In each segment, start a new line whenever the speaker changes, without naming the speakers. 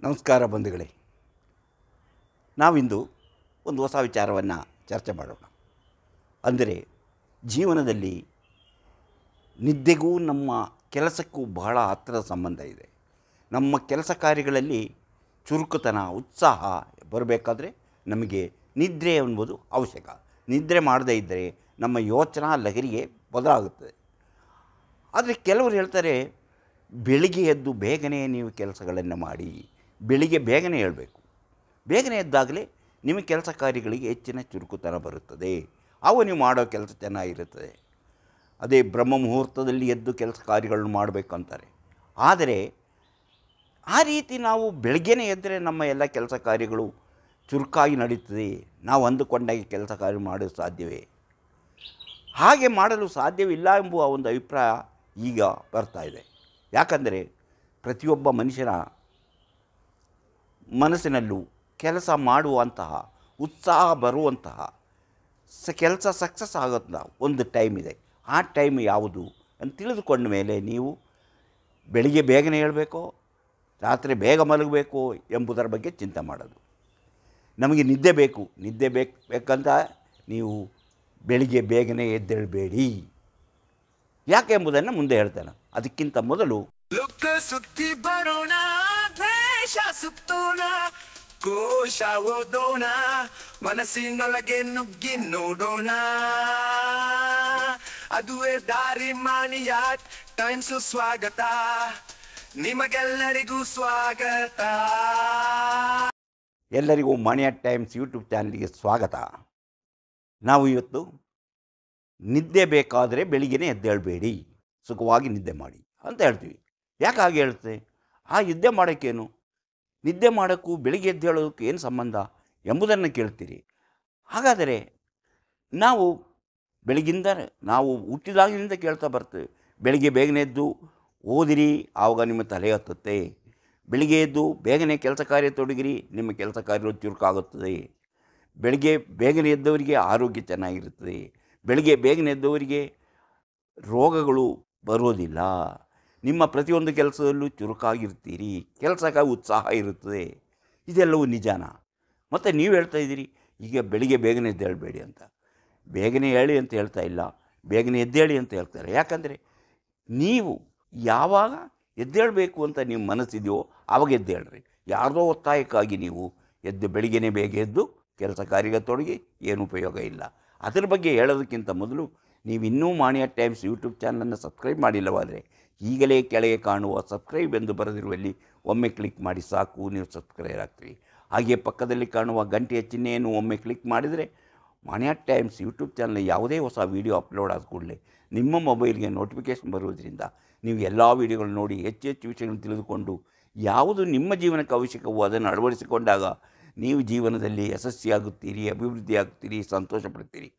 ನಮಸ್ಕಾರ ಬಂಧುಗಳೇ. ನಾವಿಂದು ಒಂದು ಹೊಸ ವಿಚಾರವನ್ನು ಚರ್ಚೆ ಮಾಡೋಣ. ಅಂದರೆ ಜೀವನದಲ್ಲಿ ನಿದ್ದೆಗೂ ನಮ್ಮ ಕೆಲಸಕ್ಕೂ ಬಹಳ ಹತ್ತಿರದ ಸಂಬಂಧ ಇದೆ. ನಮ್ಮ ಕೆಲಸ ಕಾರ್ಯಗಳಲ್ಲಿ ಚುರುಕುತನ, ಉತ್ಸಾಹ ಬರಬೇಕಾದ್ರೆ ನಮಗೆ ನಿದ್ರೆ ಎಂಬುದು ಅವಶ್ಯಕ. ನಿದ್ರೆ ಮಾಡದೇ ಇದ್ದರೆ ನಮ್ಮ ಯೋಚನಾ ಲಹರಿಗೆ ಬದಲಾಗುತ್ತದೆ. ಆದರೆ ಕೆಲವರು ಹೇಳ್ತಾರೆ, ಬೆಳಿಗ್ಗೆ ಎದ್ದು ಬೇಗನೆ ನೀವು ಕೆಲಸಗಳನ್ನು ಮಾಡಿ. ಬೆಳಿಗ್ಗೆ ಬೇಗನೆ ಏಳಬೇಕು. ಬೇಗನೆ ಎದ್ದಾಗಲೇ ನಿಮ್ಮ ಕೆಲಸ ಕಾರ್ಯಗಳಿಗೆ ಹೆಚ್ಚಿನ ಚುರುಕುತನ ಬರುತ್ತದೆ. ಅವು ನೀವು ಮಾಡೋ ಕೆಲಸ ಚೆನ್ನಾಗಿರುತ್ತದೆ. ಅದೇ ಬ್ರಹ್ಮ ಮುಹೂರ್ತದಲ್ಲಿ ಎದ್ದು ಕೆಲಸ ಕಾರ್ಯಗಳನ್ನು ಮಾಡಬೇಕಂತಾರೆ. ಆದರೆ ಆ ರೀತಿ ನಾವು ಬೆಳಗ್ಗೆನೇ ಎದ್ದರೆ ನಮ್ಮ ಎಲ್ಲ ಕೆಲಸ ಕಾರ್ಯಗಳು ಚುರುಕಾಗಿ ನಡೀತದೆ. ನಾವು ಅಂದುಕೊಂಡಾಗೆ ಕೆಲಸ ಕಾರ್ಯ ಮಾಡಲು ಸಾಧ್ಯವೇ? ಹಾಗೆ ಮಾಡಲು ಸಾಧ್ಯವಿಲ್ಲ ಎಂಬುವ ಒಂದು ಅಭಿಪ್ರಾಯ ಈಗ ಬರ್ತಾ ಇದೆ. ಯಾಕಂದರೆ ಪ್ರತಿಯೊಬ್ಬ ಮನುಷ್ಯನ ಮನಸ್ಸಿನಲ್ಲೂ ಕೆಲಸ ಮಾಡುವಂತಹ ಉತ್ಸಾಹ ಬರುವಂತಹ ಕೆಲಸ ಸಕ್ಸಸ್ ಆಗೋಂಥ ಒಂದು ಟೈಮ್ ಇದೆ. ಆ ಟೈಮ್ ಯಾವುದು ಅಂತ ತಿಳಿದುಕೊಂಡ ಮೇಲೆ ನೀವು ಬೆಳಿಗ್ಗೆ ಬೇಗನೆ ಹೇಳಬೇಕೋ ರಾತ್ರಿ ಬೇಗ ಮಲಗಬೇಕು ಎಂಬುದರ ಬಗ್ಗೆ ಚಿಂತೆ ಮಾಡೋದು. ನಮಗೆ ನಿದ್ದೆ ಬೇಕು. ನಿದ್ದೆ ಬೇಕಂತ ನೀವು ಬೆಳಿಗ್ಗೆ ಬೇಗನೆ ಎದ್ದೇಳಬೇಡಿ. ಯಾಕೆ ಎಂಬುದನ್ನು ಮುಂದೆ ಹೇಳ್ತಾನೆ. ಅದಕ್ಕಿಂತ ಮೊದಲು
ಸುತ್ತಿ ಬರೋಣ, ದ್ವೇಷ ಸುತ್ತೋಣ, ಕೋಶ ಓದೋಣ, ಮನಸ್ಸಿನೊಳಗೆ ನುಗ್ಗಿ ನೋಡೋಣ. ಅದುವೇ ದಾರಿ ಮಾಣಿಯ ಟೈಮ್ಸು. ಸ್ವಾಗತ ನಿಮಗೆಲ್ಲರಿಗೂ ಸ್ವಾಗತ.
ಎಲ್ಲರಿಗೂ ಮಾಣಿಯ ಟೈಮ್ಸ್ ಯೂಟ್ಯೂಬ್ ಚಾನಲ್ಗೆ ಸ್ವಾಗತ. ನಾವು ಇವತ್ತು ನಿದ್ದೆ ಬೇಕಾದರೆ ಬೆಳಿಗ್ಗೆನೇ ಎದ್ದೇಳಬೇಡಿ, ಸುಖವಾಗಿ ನಿದ್ದೆ ಮಾಡಿ ಅಂತ ಹೇಳ್ತೀವಿ. ಯಾಕೆ ಹಾಗೆ ಹೇಳ್ತೆ? ಆ ನಿದ್ದೆ ಮಾಡೋಕ್ಕೇನು, ನಿದ್ದೆ ಮಾಡೋಕ್ಕೂ ಬೆಳಿಗ್ಗೆ ಎದ್ದೇಳೋದಕ್ಕೂ ಏನು ಸಂಬಂಧ ಎಂಬುದನ್ನು ಕೇಳ್ತೀರಿ. ಹಾಗಾದರೆ ನಾವು ಬೆಳಗಿಂದ ನಾವು ಹುಟ್ಟಿದಾಗಿನಿಂದ ಕೇಳ್ತಾ ಬರ್ತೇವೆ, ಬೆಳಿಗ್ಗೆ ಬೇಗನೆ ಎದ್ದು ಓದಿರಿ, ಆವಾಗ ನಿಮ್ಮ ತಲೆ ಹತ್ತುತ್ತೆ. ಬೆಳಿಗ್ಗೆ ಎದ್ದು ಬೇಗನೆ ಕೆಲಸ ಕಾರ್ಯ ತೊಡಗಿರಿ, ನಿಮ್ಮ ಕೆಲಸ ಕಾರ್ಯ ಚುರುಕಾಗುತ್ತದೆ. ಬೆಳಿಗ್ಗೆ ಬೇಗನೆ ಎದ್ದವರಿಗೆ ಆರೋಗ್ಯ ಚೆನ್ನಾಗಿರುತ್ತದೆ. ಬೆಳಿಗ್ಗೆ ಬೇಗನೆ ಎದ್ದವರಿಗೆ ರೋಗಗಳು ಬರೋದಿಲ್ಲ. ನಿಮ್ಮ ಪ್ರತಿಯೊಂದು ಕೆಲಸದಲ್ಲೂ ಚುರುಕಾಗಿರ್ತೀರಿ, ಕೆಲಸಕ್ಕೆ ಉತ್ಸಾಹ ಇರುತ್ತದೆ. ಇದೆಲ್ಲವೂ ನಿಜಾನ? ಮತ್ತು ನೀವು ಹೇಳ್ತಾ ಇದ್ದೀರಿ ಈಗ ಬೆಳಿಗ್ಗೆ ಬೇಗನೆ ಎದ್ದೇಳಬೇಡಿ ಅಂತ. ಬೇಗನೆ ಹೇಳಿ ಅಂತ ಹೇಳ್ತಾ ಇಲ್ಲ, ಬೇಗನೆ ಎದ್ದೇಳಿ ಅಂತ ಹೇಳ್ತಾರೆ. ಯಾಕಂದರೆ ನೀವು ಯಾವಾಗ ಎದ್ದೇಳಬೇಕು ಅಂತ ನಿಮ್ಮ ಮನಸ್ಸಿದೆಯೋ ಆವಾಗ ಎದ್ದೇಳ್ರಿ. ಯಾರ್ದೋ ಒತ್ತಾಯಕ್ಕಾಗಿ ನೀವು ಬೆಳಿಗ್ಗೆನೇ ಬೇಗ ಎದ್ದು ಕೆಲಸ ಕಾರ್ಯ ತೊಡಗಿ ಏನು ಉಪಯೋಗ ಇಲ್ಲ. ಅದರ ಬಗ್ಗೆ ಹೇಳೋದಕ್ಕಿಂತ ಮೊದಲು ನೀವು ಇನ್ನೂ ಮಾಣಿಯ ಟೈಮ್ಸ್ ಯೂಟ್ಯೂಬ್ ಚಾನಲನ್ನು ಸಬ್ಸ್ಕ್ರೈಬ್ ಮಾಡಿಲ್ಲವಾದರೆ ಈಗಲೇ ಕೆಳಗೆ ಕಾಣುವ ಸಬ್ಸ್ಕ್ರೈಬ್ ಎಂದು ಬರೆದಿರುವಲ್ಲಿ ಒಮ್ಮೆ ಕ್ಲಿಕ್ ಮಾಡಿ ಸಾಕು, ನೀವು ಸಬ್ಸ್ಕ್ರೈಬ್ ಆಗ್ತೀರಿ. ಹಾಗೆ ಪಕ್ಕದಲ್ಲಿ ಕಾಣುವ ಗಂಟೆಯ ಚಿಹ್ನೆಯನ್ನು ಒಮ್ಮೆ ಕ್ಲಿಕ್ ಮಾಡಿದರೆ ಮಾಣಿಯ ಟೈಮ್ಸ್ ಯೂಟ್ಯೂಬ್ ಚಾನಲ್ ಯಾವುದೇ ಹೊಸ ವೀಡಿಯೋ ಅಪ್ಲೋಡ್ ಆದ ಕೂಡಲೇ ನಿಮ್ಮ ಮೊಬೈಲ್ಗೆ ನೋಟಿಫಿಕೇಷನ್ ಬರುವುದರಿಂದ ನೀವು ಎಲ್ಲ ವೀಡಿಯೋಗಳು ನೋಡಿ ಹೆಚ್ಚು ಹೆಚ್ಚು ವಿಷಯಗಳನ್ನು ತಿಳಿದುಕೊಂಡು ಯಾವುದು ನಿಮ್ಮ ಜೀವನಕ್ಕೆ ಅವಶ್ಯಕವೋ ಅದನ್ನು ಅಳವಡಿಸಿಕೊಂಡಾಗ ನೀವು ಜೀವನದಲ್ಲಿ ಯಶಸ್ವಿಯಾಗುತ್ತೀರಿ, ಅಭಿವೃದ್ಧಿ ಆಗುತ್ತೀರಿ, ಸಂತೋಷ ಪಡ್ತೀರಿ.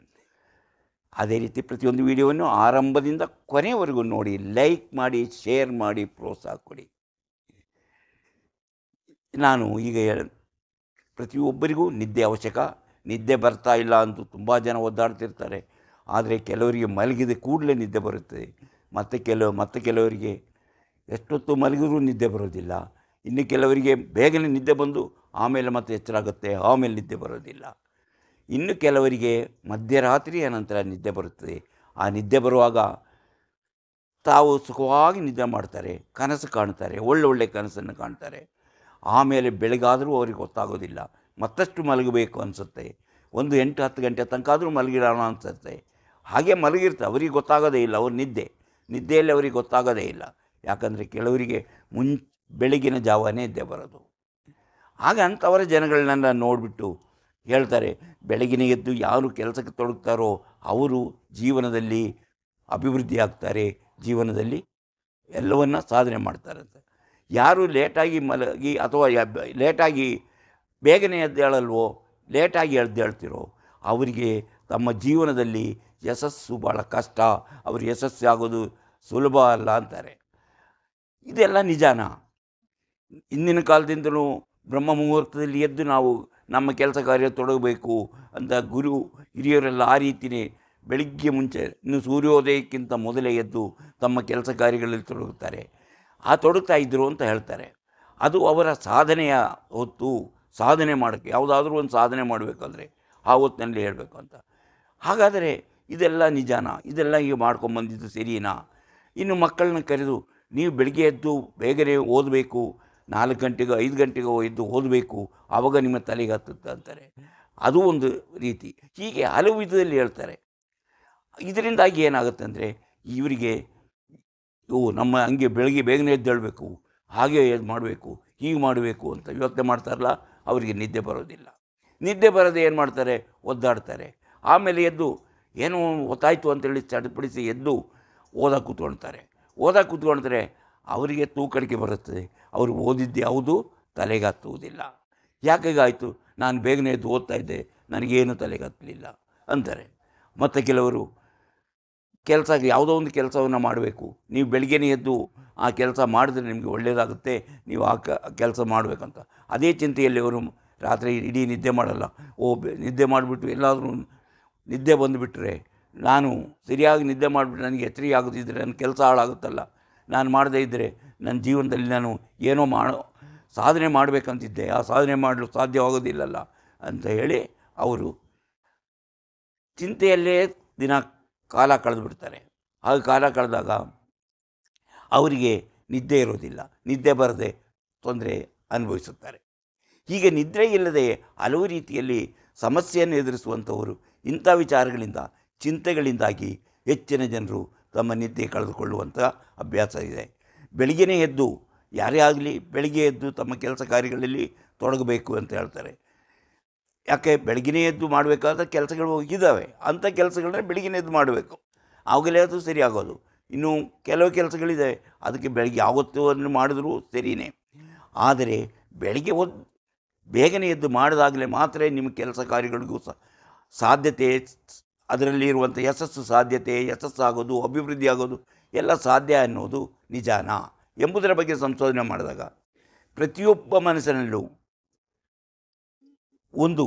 ಅದೇ ರೀತಿ ಪ್ರತಿಯೊಂದು ವಿಡಿಯೋವನ್ನು ಆರಂಭದಿಂದ ಕೊನೆಯವರೆಗೂ ನೋಡಿ, ಲೈಕ್ ಮಾಡಿ, ಶೇರ್ ಮಾಡಿ, ಪ್ರೋತ್ಸಾಹ ಕೊಡಿ. ನಾನು ಈಗ ಪ್ರತಿಯೊಬ್ಬರಿಗೂ ನಿದ್ದೆ ಅವಶ್ಯಕ. ನಿದ್ದೆ ಬರ್ತಾ ಇಲ್ಲ ಅಂತೂ ತುಂಬ ಜನ ಒದ್ದಾಡ್ತಿರ್ತಾರೆ. ಆದರೆ ಕೆಲವರಿಗೆ ಮಲಗಿದ ಕೂಡಲೇ ನಿದ್ದೆ ಬರುತ್ತದೆ. ಮತ್ತು ಕೆಲವರಿಗೆ ಎಷ್ಟೊತ್ತು ಮಲಗಿದ್ರೂ ನಿದ್ದೆ ಬರೋದಿಲ್ಲ. ಇನ್ನು ಕೆಲವರಿಗೆ ಬೇಗನೆ ನಿದ್ದೆ ಬಂದು ಆಮೇಲೆ ಮತ್ತೆ ಎಚ್ಚರ ಆಗುತ್ತೆ, ಆಮೇಲೆ ನಿದ್ದೆ ಬರೋದಿಲ್ಲ. ಇನ್ನು ಕೆಲವರಿಗೆ ಮಧ್ಯರಾತ್ರಿಯ ನಂತರ ನಿದ್ದೆ ಬರುತ್ತದೆ. ಆ ನಿದ್ದೆ ಬರುವಾಗ ತಾವು ಸುಖವಾಗಿ ನಿದ್ದೆ ಮಾಡ್ತಾರೆ, ಕನಸು ಕಾಣ್ತಾರೆ, ಒಳ್ಳೊಳ್ಳೆ ಕನಸನ್ನು ಕಾಣ್ತಾರೆ. ಆಮೇಲೆ ಬೆಳಗಾದರೂ ಅವ್ರಿಗೆ ಗೊತ್ತಾಗೋದಿಲ್ಲ, ಮತ್ತಷ್ಟು ಮಲಗಬೇಕು ಅನಿಸುತ್ತೆ. 8-10 ಗಂಟೆ ತನಕ ಆದರೂ ಮಲಗಿರೋಣ ಅನಿಸುತ್ತೆ. ಹಾಗೆ ಮಲಗಿರ್ತಾರೆ, ಅವರಿಗೆ ಗೊತ್ತಾಗೋದೇ ಇಲ್ಲ. ಅವ್ರ ನಿದ್ದೆಯಲ್ಲಿ ಅವ್ರಿಗೆ ಗೊತ್ತಾಗೋದೇ ಇಲ್ಲ. ಯಾಕಂದರೆ ಕೆಲವರಿಗೆ ಬೆಳಗಿನ ಜಾವನೇ ನಿದ್ದೆ ಬರೋದು. ಆಗ ಅಂಥವರ ಜನಗಳನ್ನೆಲ್ಲ ನೋಡಿಬಿಟ್ಟು ಹೇಳ್ತಾರೆ, ಬೆಳಗಿನ ಎದ್ದು ಯಾರು ಕೆಲಸಕ್ಕೆ ತೊಡಗ್ತಾರೋ ಅವರು ಜೀವನದಲ್ಲಿ ಅಭಿವೃದ್ಧಿ ಆಗ್ತಾರೆ, ಜೀವನದಲ್ಲಿ ಎಲ್ಲವನ್ನ ಸಾಧನೆ ಮಾಡ್ತಾರಂತೆ. ಯಾರು ಲೇಟಾಗಿ ಮಲಗಿ ಅಥವಾ ಲೇಟಾಗಿ ಬೇಗನೆ ಎದ್ದೇಳಲ್ವೋ, ಲೇಟಾಗಿ ಎದ್ದೇಳ್ತಿರೋ ಅವರಿಗೆ ತಮ್ಮ ಜೀವನದಲ್ಲಿ ಯಶಸ್ಸು ಭಾಳ ಕಷ್ಟ, ಅವರು ಯಶಸ್ಸು ಆಗೋದು ಸುಲಭ ಅಲ್ಲ ಅಂತಾರೆ. ಇದೆಲ್ಲ ನಿಜಾನ? ಇಂದಿನ ಕಾಲದಿಂದಲೂ ಬ್ರಹ್ಮ ಮುಹೂರ್ತದಲ್ಲಿ ಎದ್ದು ನಾವು ನಮ್ಮ ಕೆಲಸ ಕಾರ್ಯ ತೊಡಗಬೇಕು ಅಂತ ಹಿರಿಯರೆಲ್ಲ ಆ ರೀತಿಯೇ ಬೆಳಿಗ್ಗೆ ಮುಂಚೆ ಇನ್ನು ಸೂರ್ಯೋದಯಕ್ಕಿಂತ ಮೊದಲೇ ಎದ್ದು ತಮ್ಮ ಕೆಲಸ ಕಾರ್ಯಗಳಲ್ಲಿ ತೊಡಗುತ್ತಾರೆ. ತೊಡಗ್ತಾ ಇದ್ದರು ಅಂತ ಹೇಳ್ತಾರೆ. ಅದು ಅವರ ಸಾಧನೆಯ ಹೊತ್ತು. ಸಾಧನೆ ಮಾಡೋಕ್ಕೆ ಯಾವುದಾದ್ರೂ ಒಂದು ಸಾಧನೆ ಮಾಡಬೇಕಾದ್ರೆ ಆ ಹೊತ್ತಿನಲ್ಲಿ ಹೇಳಬೇಕು ಅಂತ. ಹಾಗಾದರೆ ಇದೆಲ್ಲ ನಿಜಾನಾ? ಇದೆಲ್ಲ ಈಗ ಮಾಡ್ಕೊಂಬಂದಿದ್ದು ಸರಿನಾ? ಇನ್ನು ಮಕ್ಕಳನ್ನ ಕರೆದು ನೀವು ಬೆಳಗ್ಗೆ ಎದ್ದು ಬೇಗನೆ ಓದಬೇಕು, 4 ಗಂಟೆಗೋ 5 ಗಂಟೆಗೋ ಎದ್ದು ಓದಬೇಕು, ಆವಾಗ ನಿಮ್ಮ ತಲೆಗೆ ಹತ್ತುತ್ತೆ ಅಂತಾರೆ. ಅದು ಒಂದು ರೀತಿ. ಹೀಗೆ ಹಲವು ವಿಧದಲ್ಲಿ ಹೇಳ್ತಾರೆ. ಇದರಿಂದಾಗಿ ಏನಾಗುತ್ತೆ ಅಂದರೆ ಇವರಿಗೆ ನಮ್ಮ ಹಂಗೆ ಬೆಳಗ್ಗೆ ಬೇಗನೆ ಎದ್ದೇಳಬೇಕು, ಹಾಗೆ ಮಾಡಬೇಕು, ಹೀಗೆ ಮಾಡಬೇಕು ಅಂತ ಯೋಚನೆ ಮಾಡ್ತಾರಲ್ಲ, ಅವರಿಗೆ ನಿದ್ದೆ ಬರೋದಿಲ್ಲ. ನಿದ್ದೆ ಬರೋದು ಏನು ಮಾಡ್ತಾರೆ? ಒದ್ದಾಡ್ತಾರೆ. ಆಮೇಲೆ ಎದ್ದು ಏನೋ ಹೊತ್ತಾಯಿತು ಅಂತೇಳಿ ಚಡಪಡಿಸಿ ಎದ್ದು ಓದಕ್ಕೆ ಕೂತ್ಕೊಳ್ತಾರೆ. ಅವರಿಗೆ ತೂಕಡಿಕೆ ಬರುತ್ತದೆ. ಅವರು ಓದಿದ್ದು ಯಾವುದು ತಲೆಗೆ ಹತ್ತುವುದಿಲ್ಲ. ಯಾಕಾಗಾಯಿತು? ನಾನು ಬೇಗನೆ ಎದ್ದು ಓದ್ತಾ ಇದ್ದೆ, ನನಗೇನು ತಲೆಗೆ ಹತ್ತಲಿಲ್ಲ ಅಂತಾರೆ. ಮತ್ತು ಕೆಲವರು ಯಾವುದೋ ಒಂದು ಕೆಲಸವನ್ನು ಮಾಡಬೇಕು, ನೀವು ಬೆಳಗ್ಗೆನೇ ಎದ್ದು ಆ ಕೆಲಸ ಮಾಡಿದ್ರೆ ನಿಮಗೆ ಒಳ್ಳೆಯದಾಗುತ್ತೆ, ನೀವು ಆ ಕೆಲಸ ಮಾಡಬೇಕಂತ ಅದೇ ಚಿಂತೆಯಲ್ಲಿ ಅವರು ರಾತ್ರಿ ಇಡೀ ನಿದ್ದೆ ಮಾಡಲ್ಲ. ನಿದ್ದೆ ಮಾಡಿಬಿಟ್ಟು ಎಲ್ಲಾದರೂ ನಿದ್ದೆ ಬಂದುಬಿಟ್ರೆ, ನಾನು ಸರಿಯಾಗಿ ನಿದ್ದೆ ಮಾಡಿಬಿಟ್ಟು ನನಗೆ ಎಚ್ಚರಿಕೆ ಆಗುತ್ತಿದ್ದರೆ ನನ್ನ ಕೆಲಸ ಹಾಳಾಗುತ್ತಲ್ಲ, ನಾನು ಮಾಡದೇ ಇದ್ದರೆ ನನ್ನ ಜೀವನದಲ್ಲಿ ನಾನು ಏನೋ ಸಾಧನೆ ಮಾಡಬೇಕಂತಿದ್ದೆ, ಆ ಸಾಧನೆ ಮಾಡಲು ಸಾಧ್ಯವಾಗೋದಿಲ್ಲಲ್ಲ ಅಂತ ಹೇಳಿ ಅವರು ಚಿಂತೆಯಲ್ಲೇ ದಿನ ಕಾಲ ಕಳೆದು ಬಿಡ್ತಾರೆ. ಹಾಗೆ ಕಾಲ ಕಳೆದಾಗ ಅವರಿಗೆ ನಿದ್ದೆ ಇರೋದಿಲ್ಲ, ನಿದ್ದೆ ಬರದೆ ತೊಂದರೆ ಅನುಭವಿಸುತ್ತಾರೆ. ಹೀಗೆ ನಿದ್ರೆ ಇಲ್ಲದೆ ಹಲವು ರೀತಿಯಲ್ಲಿ ಸಮಸ್ಯೆಯನ್ನು ಎದುರಿಸುವಂಥವರು ಇಂಥ ವಿಚಾರಗಳಿಂದ, ಚಿಂತೆಗಳಿಂದಾಗಿ ಹೆಚ್ಚಿನ ಜನರು ತಮ್ಮ ನಿದ್ದೆ ಕಳೆದುಕೊಳ್ಳುವಂಥ ಅಭ್ಯಾಸ ಇದೆ. ಬೆಳಿಗ್ಗೆನೇ ಎದ್ದು ಯಾರೇ ಆಗಲಿ ಬೆಳಿಗ್ಗೆ ಎದ್ದು ತಮ್ಮ ಕೆಲಸ ಕಾರ್ಯಗಳಲ್ಲಿ ತೊಡಗಬೇಕು ಅಂತ ಹೇಳ್ತಾರೆ. ಯಾಕೆ? ಬೆಳಗ್ಗೆನೇ ಎದ್ದು ಮಾಡಬೇಕಾದ ಕೆಲಸಗಳು ಇದ್ದಾವೆ, ಅಂಥ ಕೆಲಸಗಳನ್ನ ಬೆಳಗ್ಗೆನೇ ಎದ್ದು ಮಾಡಬೇಕು, ಆವಾಗಲೇ ಅದು ಸರಿಯಾಗೋದು. ಇನ್ನು ಕೆಲವು ಕೆಲಸಗಳಿದೆ, ಅದಕ್ಕೆ ಬೆಳಗ್ಗೆ ಯಾವತ್ತೂ ಮಾಡಿದ್ರೂ ಸರಿಯೇ. ಆದರೆ ಬೆಳಗ್ಗೆ ಬೇಗನೆ ಎದ್ದು ಮಾಡಿದಾಗಲೇ ಮಾತ್ರ ನಿಮ್ಮ ಕೆಲಸ ಕಾರ್ಯಗಳಿಗೂ ಸಾಧ್ಯತೆ, ಅದರಲ್ಲಿ ಇರುವಂಥ ಯಶಸ್ಸಾಗೋದು, ಅಭಿವೃದ್ಧಿ ಆಗೋದು ಎಲ್ಲ ಸಾಧ್ಯ ಅನ್ನೋದು ನಿಜಾನಾ ಎಂಬುದರ ಬಗ್ಗೆ ಸಂಶೋಧನೆ ಮಾಡಿದಾಗ ಪ್ರತಿಯೊಬ್ಬ ಮನಸ್ಸಿನಲ್ಲೂ ಒಂದು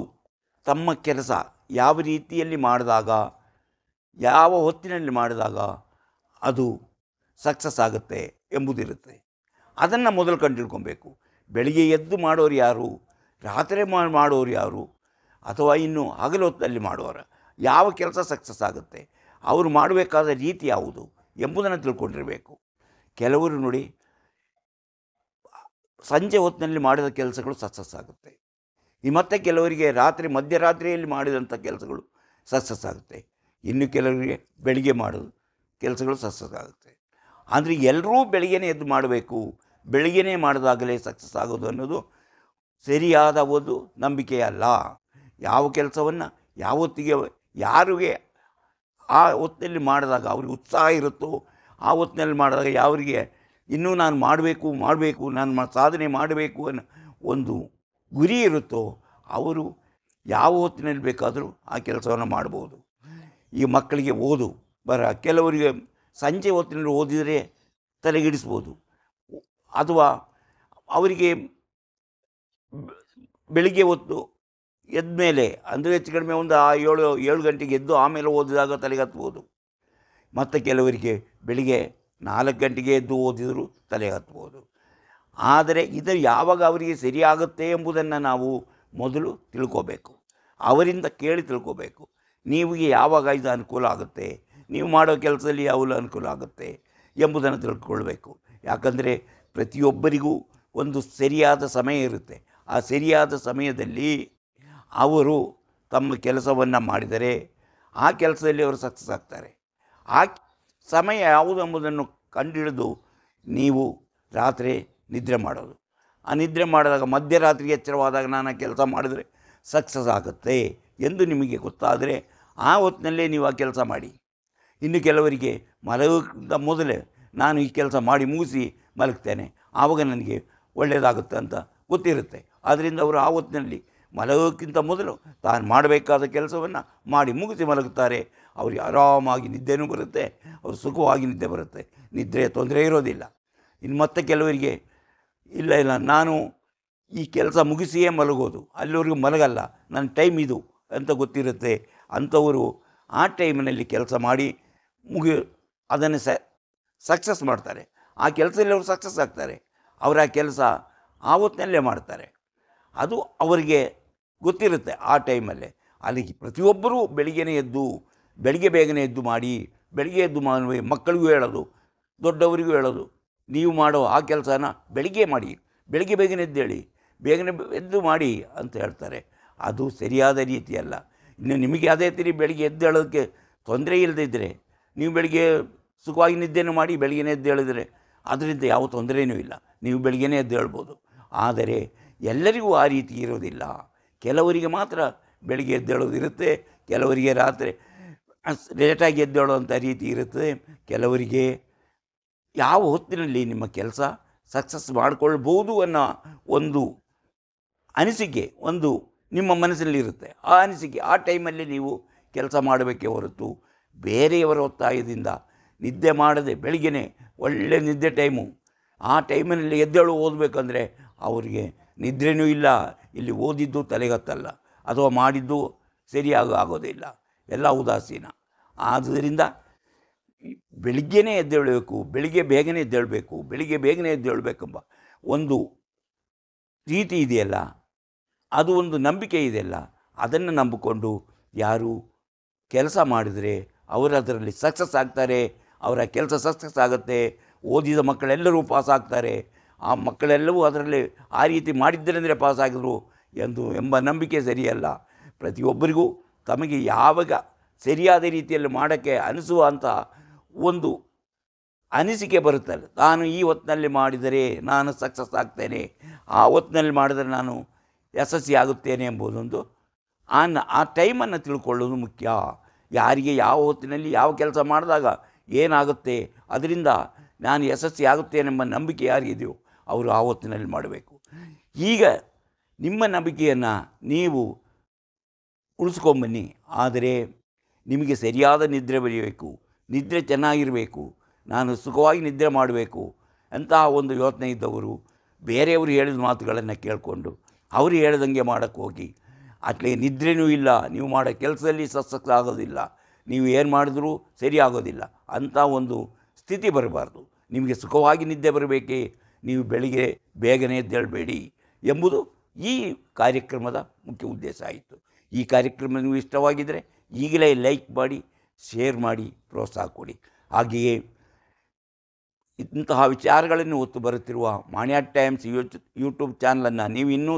ತಮ್ಮ ಕೆಲಸ ಯಾವ ರೀತಿಯಲ್ಲಿ ಮಾಡಿದಾಗ, ಯಾವ ಹೊತ್ತಿನಲ್ಲಿ ಮಾಡಿದಾಗ ಅದು ಸಕ್ಸಸ್ ಆಗುತ್ತೆ ಎಂಬುದಿರುತ್ತೆ. ಅದನ್ನು ಮೊದಲು ಕಂಡುಹಿಡ್ಕೊಬೇಕು. ಬೆಳಿಗ್ಗೆ ಎದ್ದು ಮಾಡೋರು ಯಾರು, ರಾತ್ರಿ ಮಾಡೋರು ಯಾರು, ಅಥವಾ ಇನ್ನು ಹಗಲು ಹೊತ್ತಲ್ಲಿ ಮಾಡೋರು, ಯಾವ ಕೆಲಸ ಸಕ್ಸಸ್ ಆಗುತ್ತೆ, ಅವರು ಮಾಡಬೇಕಾದ ರೀತಿ ಯಾವುದು ಎಂಬುದನ್ನು ತಿಳ್ಕೊಂಡಿರಬೇಕು. ಕೆಲವರು ನೋಡಿ, ಸಂಜೆ ಹೊತ್ತಿನಲ್ಲಿ ಮಾಡಿದ ಕೆಲಸಗಳು ಸಕ್ಸಸ್ ಆಗುತ್ತೆ. ಮತ್ತು ಕೆಲವರಿಗೆ ಮಧ್ಯರಾತ್ರಿಯಲ್ಲಿ ಮಾಡಿದಂಥ ಕೆಲಸಗಳು ಸಕ್ಸಸ್ ಆಗುತ್ತೆ. ಇನ್ನು ಕೆಲವರಿಗೆ ಬೆಳಿಗ್ಗೆ ಮಾಡೋದು ಕೆಲಸಗಳು ಸಕ್ಸಸ್ ಆಗುತ್ತೆ. ಅಂದರೆ ಎಲ್ಲರೂ ಬೆಳಿಗ್ಗೆನೇ ಎದ್ದು ಮಾಡಬೇಕು, ಬೆಳಿಗ್ಗೆನೇ ಮಾಡಿದಾಗಲೇ ಸಕ್ಸಸ್ ಆಗೋದು ಅನ್ನೋದು ಸರಿಯಾದ ಒಂದು ನಂಬಿಕೆ ಅಲ್ಲ. ಯಾವ ಕೆಲಸವನ್ನು ಯಾವತ್ತಿಗೆ ಯಾರಿಗೆ ಆ ಹೊತ್ತಿನಲ್ಲಿ ಮಾಡಿದಾಗ ಅವ್ರಿಗೆ ಉತ್ಸಾಹ ಇರುತ್ತೋ, ಆ ಹೊತ್ತಿನಲ್ಲಿ ಮಾಡಿದಾಗ ಯಾವರಿಗೆ ಇನ್ನೂ ನಾನು ಮಾಡಬೇಕು ನಾನು ಸಾಧನೆ ಮಾಡಬೇಕು ಅನ್ನೋ ಒಂದು ಗುರಿ ಇರುತ್ತೋ, ಅವರು ಯಾವ ಹೊತ್ತಿನಲ್ಲಿ ಬೇಕಾದರೂ ಆ ಕೆಲಸವನ್ನು ಮಾಡ್ಬೋದು. ಈ ಮಕ್ಕಳಿಗೆ ಕೆಲವರಿಗೆ ಸಂಜೆ ಹೊತ್ತಿನಲ್ಲಿ ಓದಿದರೆ ತಲೆಗಿಡಿಸ್ಬೋದು, ಅಥವಾ ಅವರಿಗೆ ಬೆಳಿಗ್ಗೆ ಹೊತ್ತು ಎದ್ದ ಮೇಲೆ ಅಂದರೆ ಹೆಚ್ಚು ಕಡಿಮೆ ಒಂದು 7 ಗಂಟೆಗೆ ಎದ್ದು ಆಮೇಲೆ ಓದಿದಾಗ ತಲೆಗೆ ಹತ್ಬೋದು. ಮತ್ತು ಕೆಲವರಿಗೆ ಬೆಳಿಗ್ಗೆ 4 ಗಂಟೆಗೆ ಎದ್ದು ಓದಿದರೂ ತಲೆಗೆ ಹತ್ಬೋದು. ಆದರೆ ಇದು ಯಾವಾಗ ಅವರಿಗೆ ಸರಿಯಾಗುತ್ತೆ ಎಂಬುದನ್ನು ನಾವು ಮೊದಲು ತಿಳ್ಕೋಬೇಕು, ಅವರಿಂದ ಕೇಳಿ ತಿಳ್ಕೋಬೇಕು. ನಿಮಗೆ ಯಾವಾಗ ಇದು ಅನುಕೂಲ ಆಗುತ್ತೆ, ನೀವು ಮಾಡೋ ಕೆಲಸದಲ್ಲಿ ಯಾವಾಗ ಅನುಕೂಲ ಆಗುತ್ತೆ ಎಂಬುದನ್ನು ತಿಳ್ಕೊಳ್ಬೇಕು. ಯಾಕಂದರೆ ಪ್ರತಿಯೊಬ್ಬರಿಗೂ ಒಂದು ಸರಿಯಾದ ಸಮಯ ಇರುತ್ತೆ. ಆ ಸರಿಯಾದ ಸಮಯದಲ್ಲಿ ಅವರು ತಮ್ಮ ಕೆಲಸವನ್ನು ಮಾಡಿದರೆ ಆ ಕೆಲಸದಲ್ಲಿ ಅವರು ಸಕ್ಸಸ್ ಆಗ್ತಾರೆ. ಆ ಸಮಯ ಯಾವುದು ಎಂಬುದನ್ನು ಕಂಡುಹಿಡಿದು ನೀವು ರಾತ್ರಿ ನಿದ್ರೆ ಮಾಡೋದು. ಆ ನಿದ್ರೆ ಮಾಡಿದಾಗ ಮಧ್ಯರಾತ್ರಿ ಎಚ್ಚರವಾದಾಗ ನಾನು ಕೆಲಸ ಮಾಡಿದರೆ ಸಕ್ಸಸ್ ಆಗುತ್ತೆ ಎಂದು ನಿಮಗೆ ಗೊತ್ತಾದರೆ ಆ ಹೊತ್ತಿನಲ್ಲೇ ನೀವು ಆ ಕೆಲಸ ಮಾಡಿ. ಇನ್ನು ಕೆಲವರಿಗೆ ಮಲಗೋಕ್ಕಿಂತ ಮೊದಲೇ ನಾನು ಈ ಕೆಲಸ ಮಾಡಿ ಮುಗಿಸಿ ಮಲಗ್ತೇನೆ, ಆವಾಗ ನನಗೆ ಒಳ್ಳೆಯದಾಗುತ್ತೆ ಅಂತ ಗೊತ್ತಿರುತ್ತೆ. ಆದ್ದರಿಂದ ಅವರು ಆ ಹೊತ್ತಿನಲ್ಲಿ ಮಲಗೋಕ್ಕಿಂತ ಮೊದಲು ತಾನು ಮಾಡಬೇಕಾದ ಕೆಲಸವನ್ನು ಮಾಡಿ ಮುಗಿಸಿ ಮಲಗುತ್ತಾರೆ. ಅವರಿಗೆ ಆರಾಮಾಗಿ ನಿದ್ದೆನೂ ಬರುತ್ತೆ, ಅವರು ಸುಖವಾಗಿ ನಿದ್ದೆ ಬರುತ್ತೆ, ನಿದ್ರೆಯ ತೊಂದರೆ ಇರೋದಿಲ್ಲ. ಇನ್ನು ಮತ್ತೆ ಕೆಲವರಿಗೆ ಇಲ್ಲ ನಾನು ಈ ಕೆಲಸ ಮುಗಿಸಿಯೇ ಮಲಗೋದು, ಅಲ್ಲಿವರೆಗೂ ಮಲಗಲ್ಲ, ನನ್ನ ಟೈಮ್ ಇದು ಅಂತ ಗೊತ್ತಿರುತ್ತೆ. ಅಂಥವರು ಆ ಟೈಮಿನಲ್ಲಿ ಕೆಲಸ ಮಾಡಿ ಅದನ್ನು ಸಕ್ಸಸ್ ಮಾಡ್ತಾರೆ. ಆ ಕೆಲಸದಲ್ಲಿ ಅವರು ಸಕ್ಸಸ್ ಆಗ್ತಾರೆ. ಅವರ ಕೆಲಸ ಆ ಹೊತ್ತಿನಲ್ಲೇ ಮಾಡ್ತಾರೆ. ಅದು ಅವರಿಗೆ ಗೊತ್ತಿರುತ್ತೆ ಆ ಟೈಮಲ್ಲೇ. ಅಲ್ಲಿಗೆ ಪ್ರತಿಯೊಬ್ಬರೂ ಬೆಳಿಗ್ಗೆ ಬೇಗನೆ ಎದ್ದು ಮಾಡಿ, ಬೆಳಿಗ್ಗೆ ಎದ್ದು ಮಕ್ಕಳಿಗೂ ಹೇಳೋದು, ದೊಡ್ಡವರಿಗೂ ಹೇಳೋದು, ನೀವು ಮಾಡೋ ಆ ಕೆಲಸನ ಬೆಳಿಗ್ಗೆ ಮಾಡಿ, ಬೆಳಿಗ್ಗೆ ಬೇಗನೆ ಎದ್ದೇಳಿ, ಬೇಗನೆ ಎದ್ದು ಮಾಡಿ ಅಂತ ಹೇಳ್ತಾರೆ. ಅದು ಸರಿಯಾದ ರೀತಿಯಲ್ಲ. ಇನ್ನು ನಿಮಗೆ ಅದೇ ತಿರಿ ಬೆಳಿಗ್ಗೆ ಎದ್ದೇಳೋದಕ್ಕೆ ತೊಂದರೆ ಇಲ್ಲದಿದ್ದರೆ ನೀವು ಬೆಳಿಗ್ಗೆ ಸುಖವಾಗಿ ನಿದ್ದೆನೂ ಮಾಡಿ ಬೆಳಿಗ್ಗೆನೇ ಎದ್ದೇಳಿದರೆ ಅದರಿಂದ ಯಾವ ತೊಂದರೆಯೂ ಇಲ್ಲ, ನೀವು ಬೆಳಿಗ್ಗೆನೇ ಎದ್ದೇಳ್ಬೋದು. ಆದರೆ ಎಲ್ಲರಿಗೂ ಆ ರೀತಿ ಇರೋದಿಲ್ಲ. ಕೆಲವರಿಗೆ ಮಾತ್ರ ಬೆಳಿಗ್ಗೆ ಎದ್ದೇಳೋದಿರುತ್ತೆ, ಕೆಲವರಿಗೆ ರಾತ್ರಿ ಲೇಟಾಗಿ ಎದ್ದೇಳೋವಂಥ ರೀತಿ ಇರುತ್ತದೆ. ಕೆಲವರಿಗೆ ಯಾವ ಹೊತ್ತಿನಲ್ಲಿ ನಿಮ್ಮ ಕೆಲಸ ಸಕ್ಸಸ್ ಮಾಡಿಕೊಳ್ಬೋದು ಅನ್ನೋ ಒಂದು ಅನಿಸಿಕೆ ನಿಮ್ಮ ಮನಸ್ಸಲ್ಲಿರುತ್ತೆ. ಆ ಅನಿಸಿಕೆ ಆ ಟೈಮಲ್ಲಿ ನೀವು ಕೆಲಸ ಮಾಡಬೇಕೇ ಹೊರತು ಬೇರೆಯವರ ಒತ್ತಾಯದಿಂದ ನಿದ್ದೆ ಮಾಡದೆ ಬೆಳಿಗ್ಗೆನೇ ಒಳ್ಳೆ ನಿದ್ದೆ ಟೈಮು, ಆ ಟೈಮಿನಲ್ಲಿ ಎದ್ದೇಳು ಓದಬೇಕಂದ್ರೆ ಅವರಿಗೆ ನಿದ್ರೆಯೂ ಇಲ್ಲ, ಇಲ್ಲಿ ಓದಿದ್ದು ತಲೆಗತ್ತಲ್ಲ, ಅಥವಾ ಮಾಡಿದ್ದು ಸರಿಯಾಗಿ ಆಗೋದಿಲ್ಲ, ಎಲ್ಲ ಉದಾಸೀನ. ಆದ್ದರಿಂದ ಬೆಳಿಗ್ಗೆನೇ ಎದ್ದೇಳಬೇಕು, ಬೆಳಿಗ್ಗೆ ಬೇಗನೆ ಎದ್ದೇಳಬೇಕೆಂಬ ಒಂದು ರೀತಿ ಇದೆಯಲ್ಲ, ಅದು ಒಂದು ನಂಬಿಕೆ ಇದೆಯಲ್ಲ, ಅದನ್ನು ನಂಬಿಕೊಂಡು ಯಾರು ಕೆಲಸ ಮಾಡಿದರೆ ಅವರು ಅದರಲ್ಲಿ ಸಕ್ಸಸ್ ಆಗ್ತಾರೆ. ಅವರ ಕೆಲಸ ಸಕ್ಸಸ್ ಆಗುತ್ತೆ. ಓದಿದ ಮಕ್ಕಳೆಲ್ಲರೂ ಪಾಸಾಗ್ತಾರೆ. ಆ ಮಕ್ಕಳೆಲ್ಲವೂ ಅದರಲ್ಲಿ ಆ ರೀತಿ ಮಾಡಿದ್ದರೆಂದರೆ ಪಾಸಾಗಿದ್ರು ಎಂಬ ನಂಬಿಕೆ ಸರಿಯಲ್ಲ. ಪ್ರತಿಯೊಬ್ಬರಿಗೂ ತಮಗೆ ಯಾವಾಗ ಸರಿಯಾದ ರೀತಿಯಲ್ಲಿ ಮಾಡೋಕ್ಕೆ ಅನಿಸುವಂಥ ಒಂದು ಅನಿಸಿಕೆ ಬರುತ್ತಲ್ಲ, ನಾನು ಈ ಹೊತ್ತಿನಲ್ಲಿ ಮಾಡಿದರೆ ನಾನು ಸಕ್ಸಸ್ ಆಗ್ತೇನೆ, ಆ ಹೊತ್ತಿನಲ್ಲಿ ಮಾಡಿದರೆ ನಾನು ಯಶಸ್ವಿ ಆಗುತ್ತೇನೆ ಎಂಬುದೊಂದು ಆ ಟೈಮನ್ನು ತಿಳ್ಕೊಳ್ಳೋದು ಮುಖ್ಯ. ಯಾರಿಗೆ ಯಾವ ಹೊತ್ತಿನಲ್ಲಿ ಯಾವ ಕೆಲಸ ಮಾಡಿದಾಗ ಏನಾಗುತ್ತೆ, ಅದರಿಂದ ನಾನು ಯಶಸ್ವಿ ಆಗುತ್ತೇನೆಂಬ ನಂಬಿಕೆ ಯಾರಿದೆಯೋ ಅವರು ಆ ಹೊತ್ತಿನಲ್ಲಿ ಮಾಡಬೇಕು. ಈಗ ನಿಮ್ಮ ನಂಬಿಕೆಯನ್ನು ನೀವು ಉಳಿಸ್ಕೊಂಬನ್ನಿ. ಆದರೆ ನಿಮಗೆ ಸರಿಯಾದ ನಿದ್ರೆ ಬರಬೇಕು, ನಿದ್ರೆ ಚೆನ್ನಾಗಿರಬೇಕು, ನಾನು ಸುಖವಾಗಿ ನಿದ್ರೆ ಮಾಡಬೇಕು ಅಂತಹ ಒಂದು ಯೋಚನೆ ಇದ್ದವರು ಬೇರೆಯವರು ಹೇಳಿದ ಮಾತುಗಳನ್ನು ಕೇಳಿಕೊಂಡು ಅವರು ಹೇಳ್ದಂಗೆ ಮಾಡೋಕ್ಕೆ ಹೋಗಿ ಅಟ್ಲೇ ನಿದ್ರೆಯೂ ಇಲ್ಲ, ನೀವು ಮಾಡೋ ಕೆಲಸದಲ್ಲಿ ಸಕ್ಸಸ್ ಆಗೋದಿಲ್ಲ, ನೀವು ಏನು ಮಾಡಿದ್ರೂ ಸರಿ ಆಗೋದಿಲ್ಲ ಅಂಥ ಒಂದು ಸ್ಥಿತಿ ಬರಬಾರ್ದು. ನಿಮಗೆ ಸುಖವಾಗಿ ನಿದ್ದೆ ಬರಬೇಕೇ, ನೀವು ಬೆಳಿಗ್ಗೆ ಬೇಗನೆ ಎದ್ದೇಳಬೇಡಿ ಎಂಬುದು ಈ ಕಾರ್ಯಕ್ರಮದ ಮುಖ್ಯ ಉದ್ದೇಶ ಆಯಿತು. ಈ ಕಾರ್ಯಕ್ರಮ ನೀವು ಇಷ್ಟವಾಗಿದ್ದರೆ ಈಗಲೇ ಲೈಕ್ ಮಾಡಿ, ಶೇರ್ ಮಾಡಿ, ಪ್ರೋತ್ಸಾಹ ಕೊಡಿ. ಹಾಗೆಯೇ ಇಂತಹ ವಿಚಾರಗಳನ್ನು ಹೊತ್ತು ಬರುತ್ತಿರುವ ಮಾಣಿಯ ಟೈಮ್ಸ್ ಯೂಟ್ಯೂಬ್ ಚಾನಲನ್ನು ನೀವು ಇನ್ನೂ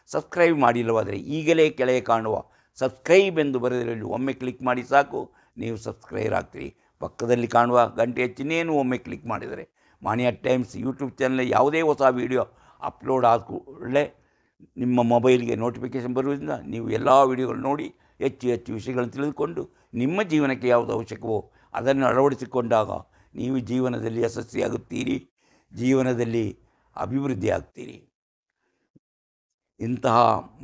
ಸಬ್ಸ್ಕ್ರೈಬ್ ಮಾಡಿಲ್ಲವಾದರೆ ಈಗಲೇ ಕೆಳಗೆ ಕಾಣುವ ಸಬ್ಸ್ಕ್ರೈಬ್ ಎಂದು ಬರೆದಿರಲು ಒಮ್ಮೆ ಕ್ಲಿಕ್ ಮಾಡಿ ಸಾಕು, ನೀವು ಸಬ್ಸ್ಕ್ರೈಬ್ ಆಗ್ತೀರಿ. ಪಕ್ಕದಲ್ಲಿ ಕಾಣುವ ಗಂಟೆಯ ಚಿಹ್ನೆಯನ್ನು ಒಮ್ಮೆ ಕ್ಲಿಕ್ ಮಾಡಿದರೆ ಮಾಣಿಯ ಟೈಮ್ಸ್ ಯೂಟ್ಯೂಬ್ ಚಾನಲ್ ಯಾವುದೇ ಹೊಸ ವೀಡಿಯೋ ಅಪ್ಲೋಡ್ ಆದ ಕೂಡಲೇ ನಿಮ್ಮ ಮೊಬೈಲ್ಗೆ ನೋಟಿಫಿಕೇಷನ್ ಬರುವುದರಿಂದ ನೀವು ಎಲ್ಲ ವೀಡಿಯೋಗಳು ನೋಡಿ ಹೆಚ್ಚು ವಿಷಯಗಳನ್ನು ತಿಳಿದುಕೊಂಡು ನಿಮ್ಮ ಜೀವನಕ್ಕೆ ಯಾವುದು ಅವಶ್ಯಕವೋ ಅದನ್ನು ಅಳವಡಿಸಿಕೊಂಡಾಗ ನೀವು ಜೀವನದಲ್ಲಿ ಯಶಸ್ವಿಯಾಗುತ್ತೀರಿ, ಜೀವನದಲ್ಲಿ ಅಭಿವೃದ್ಧಿ ಆಗ್ತೀರಿ. ಇಂತಹ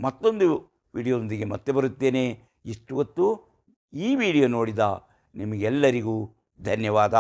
ಮತ್ತೊಂದು ವಿಡಿಯೋದೊಂದಿಗೆ ಮತ್ತೆ ಬರುತ್ತೇನೆ. ಇಷ್ಟು ಹೊತ್ತು ಈ ವಿಡಿಯೋ ನೋಡಿದ ನಿಮಗೆಲ್ಲರಿಗೂ ಧನ್ಯವಾದ.